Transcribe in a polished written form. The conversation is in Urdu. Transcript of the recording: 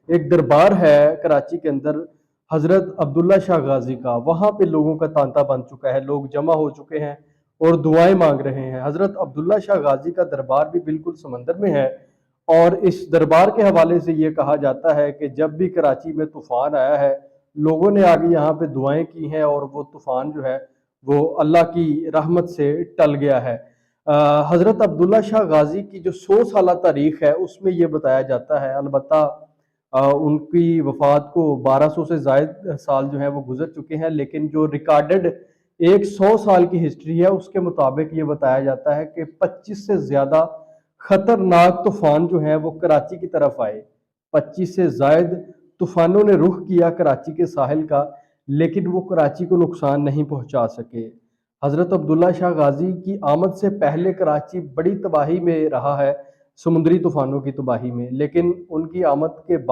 ایک دربار ہے کراچی کے اندر حضرت عبداللہ شاہ غازی کا، وہاں پہ لوگوں کا تانتا بن چکا ہے، لوگ جمع ہو چکے ہیں اور دعائیں مانگ رہے ہیں۔ حضرت عبداللہ شاہ غازی کا دربار بھی بالکل سمندر میں ہے، اور اس دربار کے حوالے سے یہ کہا جاتا ہے کہ جب بھی کراچی میں طوفان آیا ہے، لوگوں نے آگے یہاں پہ دعائیں کی ہیں اور وہ طوفان جو ہے وہ اللہ کی رحمت سے ٹل گیا ہے۔ حضرت عبداللہ شاہ غازی کی جو 100 سالہ تاریخ ہے اس میں یہ بتایا جاتا ہے، البتہ ان کی وفات کو 1200 سے زائد سال جو ہیں وہ گزر چکے ہیں، لیکن جو ریکارڈڈ ایک 100 سال کی ہسٹری ہے اس کے مطابق یہ بتایا جاتا ہے کہ 25 سے زیادہ خطرناک طوفان جو ہیں وہ کراچی کی طرف آئے۔ 25 سے زائد طوفانوں نے رخ کیا کراچی کے ساحل کا، لیکن وہ کراچی کو نقصان نہیں پہنچا سکے۔ حضرت عبداللہ شاہ غازی کی آمد سے پہلے کراچی بڑی تباہی میں رہا ہے، سمندری طوفانوں کی تباہی میں، لیکن ان کی آمد کے